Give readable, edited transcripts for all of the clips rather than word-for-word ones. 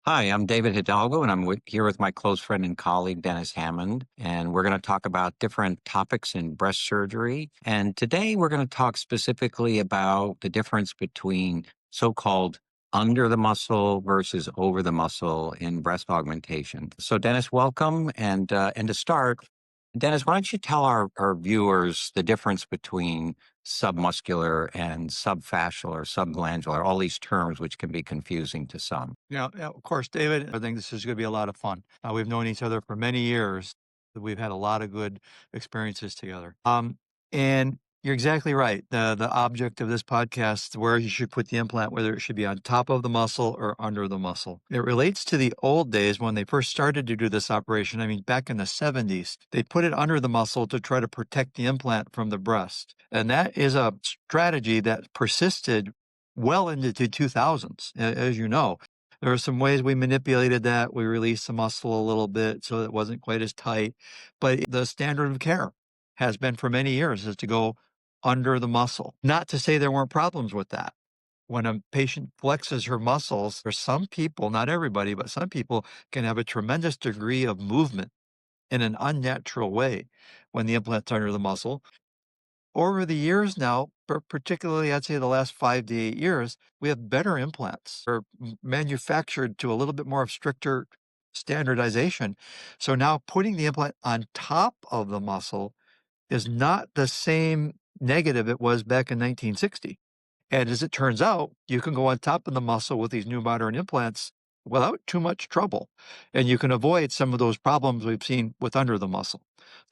Hi, I'm David Hidalgo, and here with my close friend and colleague, Dennis Hammond. And we're going to talk about different topics in breast surgery. And today we're going to talk specifically about the difference between so called under the muscle versus over the muscle in breast augmentation. So, Dennis, welcome. And to start, Dennis, why don't you tell our viewers the difference between submuscular and subfascial or subglandular, all these terms which can be confusing to some. Yeah, of course, David. I think this is going to be a lot of fun. We've known each other for many years. We've had a lot of good experiences together. And you're exactly right. The object of this podcast, where you should put the implant, whether it should be on top of the muscle or under the muscle. It relates to the old days when they first started to do this operation. I mean, back in the 70s, they put it under the muscle to try to protect the implant from the breast. And that is a strategy that persisted well into the 2000s, as you know. There are some ways we manipulated that. We released the muscle a little bit so it wasn't quite as tight. But the standard of care has been for many years is to go under the muscle. Not to say there weren't problems with that. When a patient flexes her muscles, for some people, not everybody, but some people can have a tremendous degree of movement in an unnatural way when the implant's under the muscle. Over the years now, particularly I'd say the last 5 to 8 years, we have better implants. They're manufactured to a little bit more of stricter standardization. So now putting the implant on top of the muscle is not the same negative it was back in 1960. And as it turns out, you can go on top of the muscle with these new modern implants without too much trouble. And you can avoid some of those problems we've seen with under the muscle.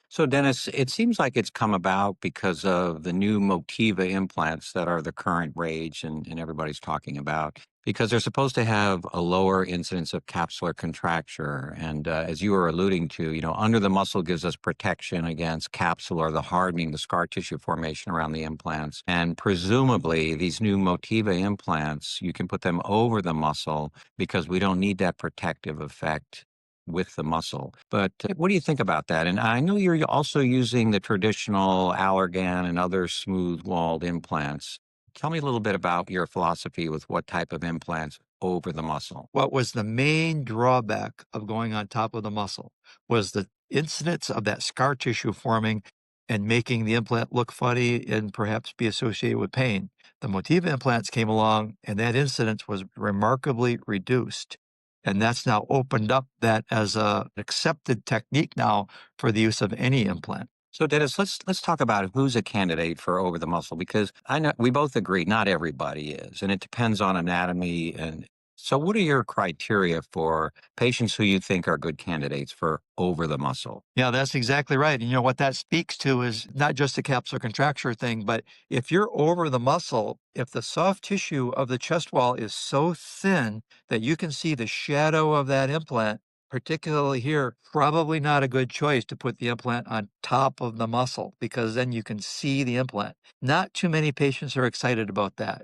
So, Dennis, it seems like it's come about because of the new Motiva implants that are the current rage and everybody's talking about, because they're supposed to have a lower incidence of capsular contracture. And as you were alluding to, under the muscle gives us protection against capsular, the hardening, the scar tissue formation around the implants. And presumably, these new Motiva implants, you can put them over the muscle because we don't need that protective effect with the muscle. But what do you think about that? And I know you're also using the traditional Allergan and other smooth walled implants. Tell me a little bit about your philosophy with what type of implants over the muscle. What was the main drawback of going on top of the muscle was the incidence of that scar tissue forming and making the implant look funny and perhaps be associated with pain. The Motiva implants came along and that incidence was remarkably reduced. And that's now opened up that as a accepted technique now for the use of any implant. So, Dennis, let's talk about who's a candidate for over the muscle because I know we both agree not everybody is, and it depends on anatomy. And so, what are your criteria for patients who you think are good candidates for over the muscle? Yeah, that's exactly right. And you know what that speaks to is not just the capsular contracture thing, but if you're over the muscle, if the soft tissue of the chest wall is so thin that you can see the shadow of that implant, particularly here, probably not a good choice to put the implant on top of the muscle because then you can see the implant. Not too many patients are excited about that.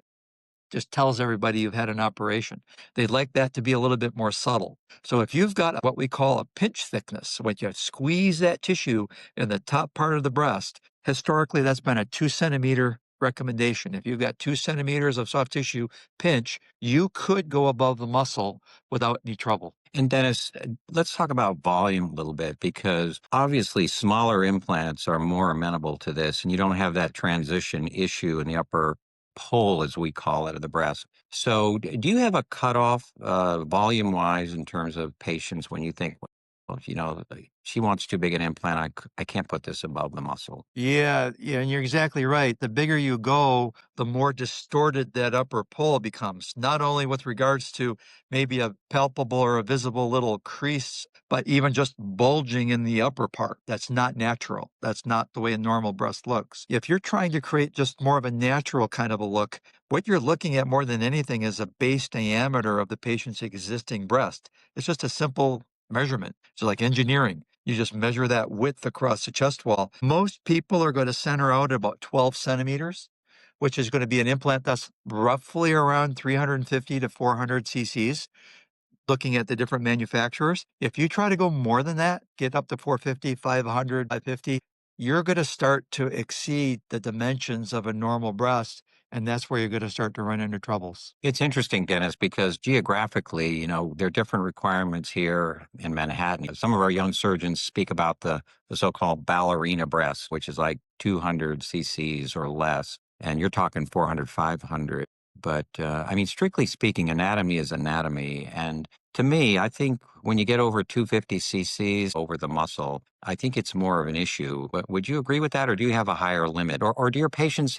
Just tells everybody you've had an operation. They'd like that to be a little bit more subtle. So if you've got what we call a pinch thickness, when you squeeze that tissue in the top part of the breast, historically that's been a 2 centimeter recommendation. If you've got 2 centimeters of soft tissue pinch, you could go above the muscle without any trouble. And Dennis, let's talk about volume a little bit because obviously smaller implants are more amenable to this, and you don't have that transition issue in the upper pole, as we call it, of the breast. So, do you have a cutoff volume wise in terms of patients when you think, well, she wants too big an implant, I can't put this above the muscle? Yeah, and you're exactly right. The bigger you go, the more distorted that upper pole becomes, not only with regards to maybe a palpable or a visible little crease, but even just bulging in the upper part. That's not natural. That's not the way a normal breast looks. If you're trying to create just more of a natural kind of a look, what you're looking at more than anything is a base diameter of the patient's existing breast. It's just a simple measurement. It's like engineering. You just measure that width across the chest wall. Most people are going to center out at about 12 centimeters, which is going to be an implant that's roughly around 350 to 400 cc's, looking at the different manufacturers. If you try to go more than that, get up to 450, 500, 550, you're going to start to exceed the dimensions of a normal breast. And that's where you're going to start to run into troubles. It's interesting, Dennis, because geographically, there are different requirements here in Manhattan. Some of our young surgeons speak about the so-called ballerina breast, which is like 200 cc's or less. And you're talking 400, 500. But I mean, strictly speaking, anatomy is anatomy. And to me, I think when you get over 250 cc's over the muscle, I think it's more of an issue. But would you agree with that? Or do you have a higher limit? Or do your patients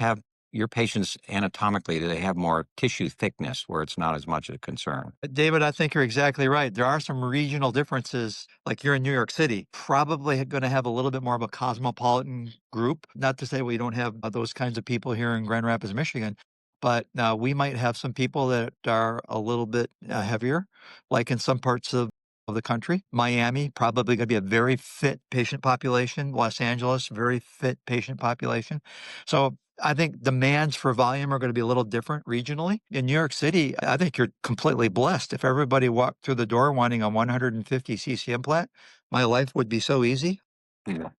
anatomically, do they have more tissue thickness where it's not as much a concern? David, I think you're exactly right. There are some regional differences. Like you're in New York City, probably going to have a little bit more of a cosmopolitan group. Not to say we don't have those kinds of people here in Grand Rapids, Michigan, but we might have some people that are a little bit heavier, like in some parts of the country. Miami, probably going to be a very fit patient population. Los Angeles, very fit patient population. So I think demands for volume are going to be a little different regionally. In New York City, I think you're completely blessed. If everybody walked through the door wanting a 150 cc implant, my life would be so easy. Yeah.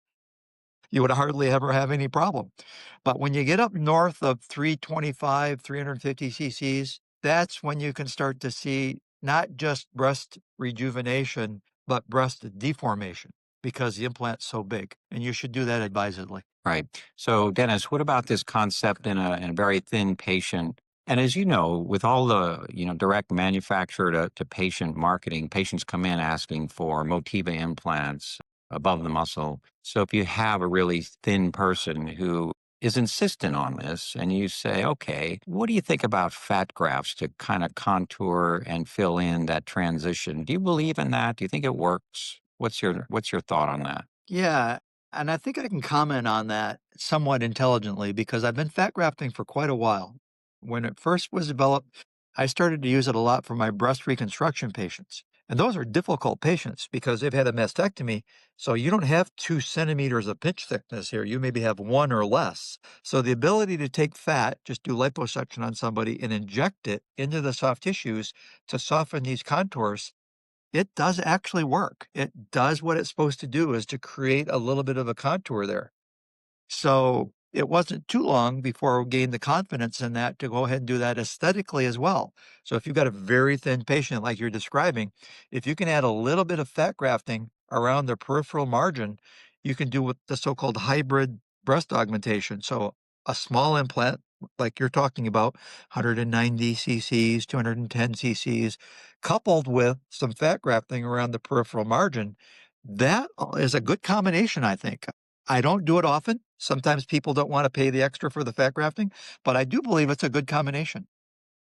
You would hardly ever have any problem. But when you get up north of 325, 350 cc's, that's when you can start to see not just breast rejuvenation, but breast deformation because the implant's so big. And you should do that advisedly. Right. So, Dennis, what about this concept in a very thin patient? And as you know, with all the direct manufacturer to patient marketing, patients come in asking for Motiva implants above the muscle. So, if you have a really thin person who is insistent on this, and you say, "Okay, what do you think about fat grafts to kind of contour and fill in that transition?" Do you believe in that? Do you think it works? What's your thought on that? Yeah, and I think I can comment on that somewhat intelligently because I've been fat grafting for quite a while. When it first was developed, I started to use it a lot for my breast reconstruction patients. And those are difficult patients because they've had a mastectomy. So you don't have 2 centimeters of pinch thickness here. You maybe have one or less. So the ability to take fat, just do liposuction on somebody and inject it into the soft tissues to soften these contours, it does actually work. It does what it's supposed to do, is to create a little bit of a contour there. So it wasn't too long before we gained the confidence in that to go ahead and do that aesthetically as well. So if you've got a very thin patient like you're describing, if you can add a little bit of fat grafting around the peripheral margin, you can do what the so-called hybrid breast augmentation. So a small implant, like you're talking about, 190 cc's, 210 cc's, coupled with some fat grafting around the peripheral margin, that is a good combination, I think. I don't do it often. Sometimes people don't want to pay the extra for the fat grafting, but I do believe it's a good combination.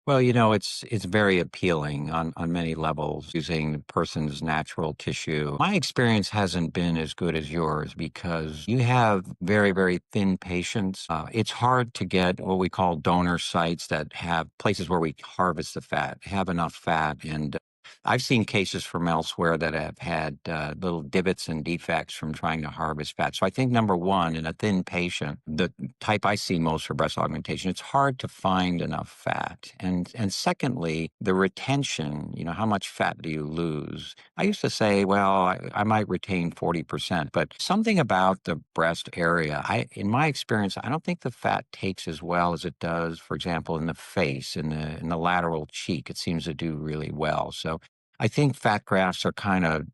Well, it's very appealing on many levels using the person's natural tissue. My experience hasn't been as good as yours because you have very, very thin patients. It's hard to get what we call donor sites that have places where we harvest the fat, have enough fat. And I've seen cases from elsewhere that have had little divots and defects from trying to harvest fat. So I think number one, in a thin patient, the type I see most for breast augmentation, it's hard to find enough fat. And secondly, the retention, how much fat do you lose? I used to say, well, I might retain 40%, but something about the breast area, in my experience, I don't think the fat takes as well as it does, for example, in the face, in the lateral cheek. It seems to do really well. So I think fat grafts are kind of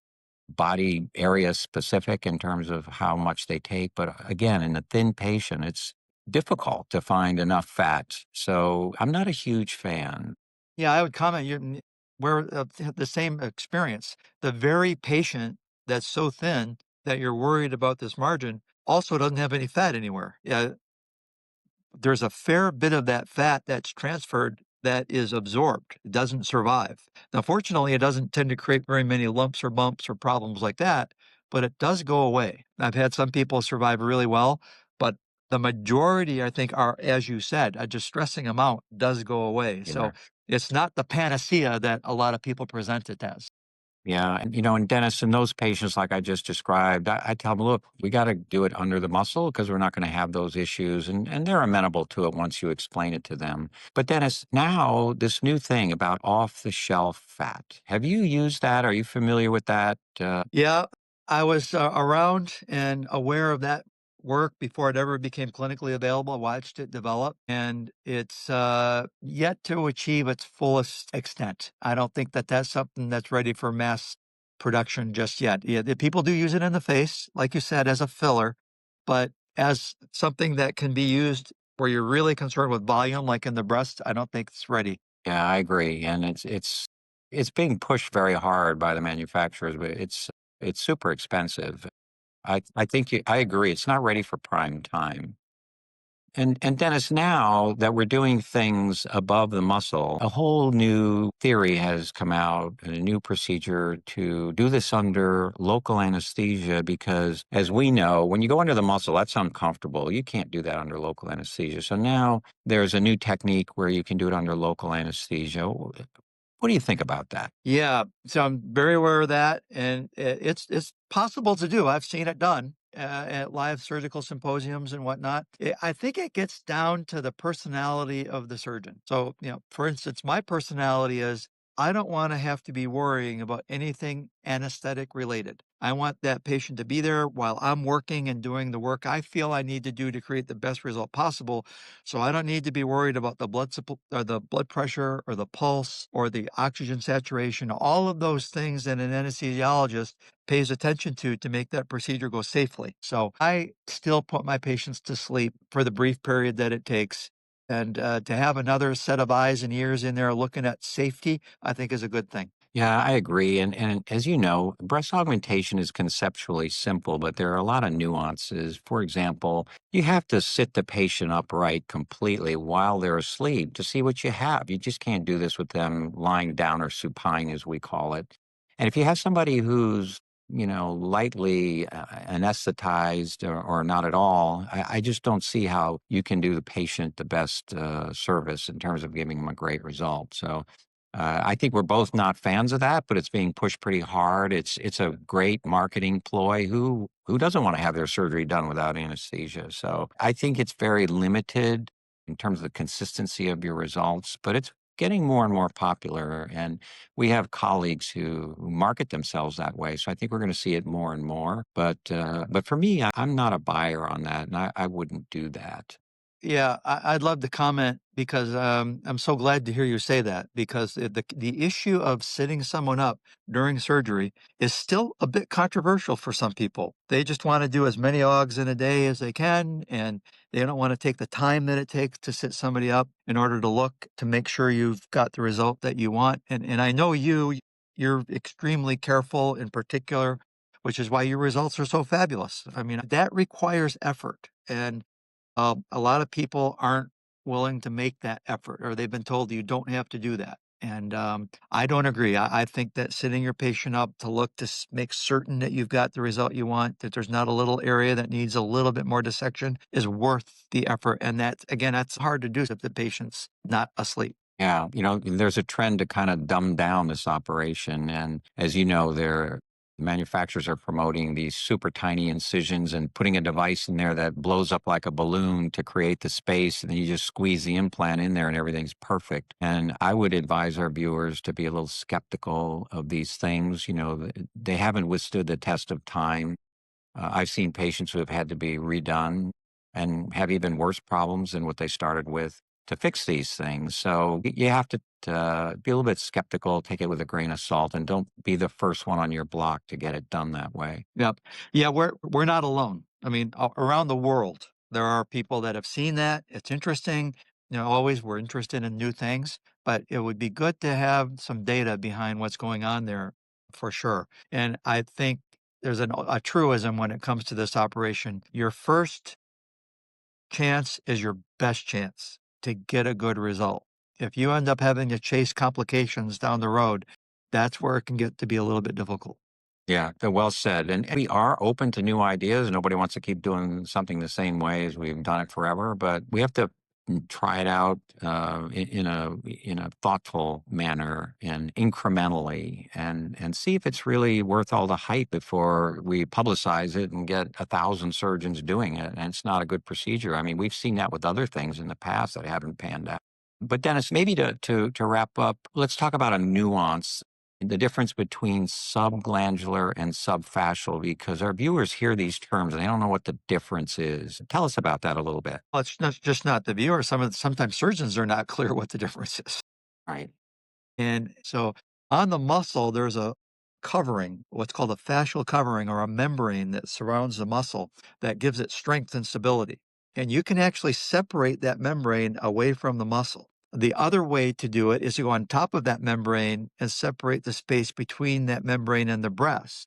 body area specific in terms of how much they take. But again, in a thin patient, it's difficult to find enough fat. So I'm not a huge fan. Yeah, I would comment we're the same experience. The very patient that's so thin that you're worried about this margin also doesn't have any fat anywhere. Yeah, there's a fair bit of that fat that's transferred that is absorbed. It doesn't survive. Now, fortunately, it doesn't tend to create very many lumps or bumps or problems like that, but it does go away. I've had some people survive really well, but the majority, I think, are, as you said, a distressing amount does go away. Yeah. So it's not the panacea that a lot of people present it as. Yeah. And Dennis, in those patients, like I just described, I tell them, look, we got to do it under the muscle because we're not going to have those issues. And they're amenable to it once you explain it to them. But Dennis, now this new thing about off the shelf fat, have you used that? Are you familiar with that? Yeah, I was around and aware of that work before it ever became clinically available. I watched it develop, and it's yet to achieve its fullest extent. I don't think that that's something that's ready for mass production just yet. Yeah, people do use it in the face, like you said, as a filler, but as something that can be used where you're really concerned with volume, like in the breast, I don't think it's ready. Yeah, I agree, and it's being pushed very hard by the manufacturers, but it's super expensive. I think I agree. It's not ready for prime time. And Dennis, now that we're doing things above the muscle, a whole new theory has come out and a new procedure to do this under local anesthesia because as we know, when you go under the muscle, that's uncomfortable. You can't do that under local anesthesia. So now there's a new technique where you can do it under local anesthesia. What do you think about that? Yeah, so I'm very aware of that, and it's possible to do. I've seen it done at live surgical symposiums and whatnot. I think it gets down to the personality of the surgeon. So, for instance, my personality is I don't want to have to be worrying about anything anesthetic related. I want that patient to be there while I'm working and doing the work I feel I need to do to create the best result possible. So I don't need to be worried about the blood supply or the blood pressure or the pulse or the oxygen saturation, all of those things that an anesthesiologist pays attention to make that procedure go safely. So I still put my patients to sleep for the brief period that it takes. And to have another set of eyes and ears in there looking at safety, I think is a good thing. Yeah, I agree. And as you know, breast augmentation is conceptually simple, but there are a lot of nuances. For example, you have to sit the patient upright completely while they're asleep to see what you have. You just can't do this with them lying down or supine, as we call it. And if you have somebody who's, lightly anesthetized or not at all, I just don't see how you can do the patient the best service in terms of giving them a great result. So, I think we're both not fans of that, but it's being pushed pretty hard. It's a great marketing ploy. Who doesn't want to have their surgery done without anesthesia? So I think it's very limited in terms of the consistency of your results, but it's getting more and more popular. And we have colleagues who market themselves that way. So I think we're going to see it more and more. But for me, I'm not a buyer on that, and I wouldn't do that. Yeah, I'd love to comment because I'm so glad to hear you say that because the issue of sitting someone up during surgery is still a bit controversial for some people. They just want to do as many augs in a day as they can, and they don't want to take the time that it takes to sit somebody up in order to look to make sure you've got the result that you want. And I know you're extremely careful in particular, which is why your results are so fabulous. I mean, that requires effort and a lot of people aren't willing to make that effort, or they've been told you don't have to do that. And I don't agree. I think that sitting your patient up to look to make certain that you've got the result you want, that there's not a little area that needs a little bit more dissection, is worth the effort. And that, again, that's hard to do if the patient's not asleep. Yeah, there's a trend to kind of dumb down this operation. And as you know, manufacturers are promoting these super tiny incisions and putting a device in there that blows up like a balloon to create the space. And then you just squeeze the implant in there and everything's perfect. And I would advise our viewers to be a little skeptical of these things. They haven't withstood the test of time. I've seen patients who have had to be redone and have even worse problems than what they started with to fix these things. So you have to be a little bit skeptical, take it with a grain of salt, and don't be the first one on your block to get it done that way. Yep. Yeah, we're not alone. I mean, around the world, there are people that have seen that. It's interesting. Always we're interested in new things, but it would be good to have some data behind what's going on there for sure. And I think there's a truism when it comes to this operation. Your first chance is your best chance to get a good result. If you end up having to chase complications down the road, that's where it can get to be a little bit difficult. Yeah, well said. And we are open to new ideas. Nobody wants to keep doing something the same way as we've done it forever, but we have to try it out in a thoughtful manner and incrementally, and see if it's really worth all the hype before we publicize it and get 1,000 surgeons doing it. And it's not a good procedure. I mean, we've seen that with other things in the past that haven't panned out. But Dennis, maybe to wrap up, let's talk about a nuance. The difference between subglandular and subfascial, because our viewers hear these terms and they don't know what the difference is. Tell us about that a little bit. Well, it's not just not the viewer. Sometimes surgeons are not clear what the difference is. Right. And so on the muscle, there's a covering, what's called a fascial covering or a membrane that surrounds the muscle that gives it strength and stability. And you can actually separate that membrane away from the muscle. The other way to do it is to go on top of that membrane and separate the space between that membrane and the breast.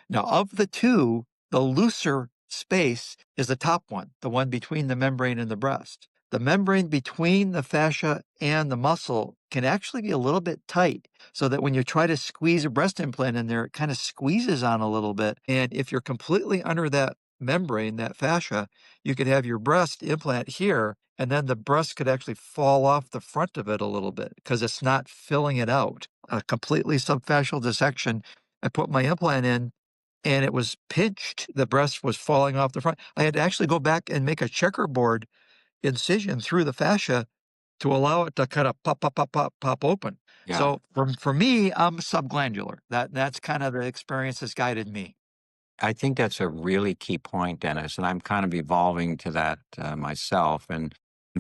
Now, of the two, the looser space is the top one, the one between the membrane and the breast. The membrane between the fascia and the muscle can actually be a little bit tight, so that when you try to squeeze a breast implant in there, it kind of squeezes on a little bit. And if you're completely under that membrane, that fascia, you could have your breast implant here, and then the breast could actually fall off the front of it a little bit because it's not filling it out. A completely subfascial dissection. I put my implant in and it was pinched. The breast was falling off the front. I had to actually go back and make a checkerboard incision through the fascia to allow it to kind of pop open. Yeah. So for me, I'm subglandular. That's kind of the experience that's guided me. I think that's a really key point, Dennis, and I'm kind of evolving to that myself. And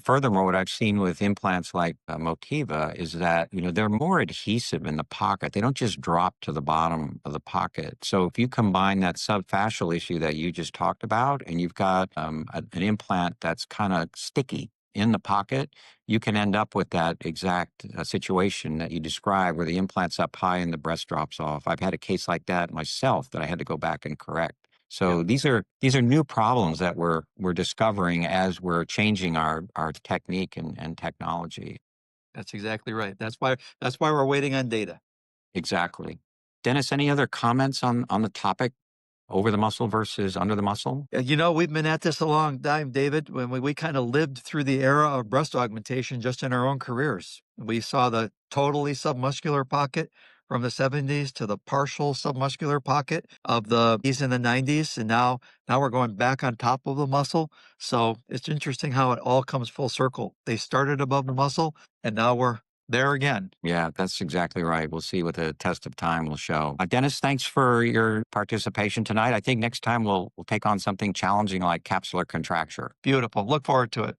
furthermore, what I've seen with implants like Motiva is that they're more adhesive in the pocket. They don't just drop to the bottom of the pocket. So if you combine that subfascial issue that you just talked about, and you've got an implant that's kind of sticky in the pocket, you can end up with that exact situation that you described where the implant's up high and the breast drops off. I've had a case like that myself that I had to go back and correct. Yeah, So these are new problems that we're discovering as we're changing our technique and technology. that's exactly right. That's why we're waiting on data. Exactly. Dennis, any other comments on the topic, over the muscle versus under the muscle? We've been at this a long time, David. When we kind of lived through the era of breast augmentation just in our own careers. We saw the totally submuscular pocket from the 70s to the partial submuscular pocket of the 80s and the 90s. And now we're going back on top of the muscle. So it's interesting how it all comes full circle. They started above the muscle and now we're there again. Yeah, that's exactly right. We'll see what the test of time will show. Dennis, thanks for your participation tonight. I think next time we'll take on something challenging like capsular contracture. Beautiful. Look forward to it.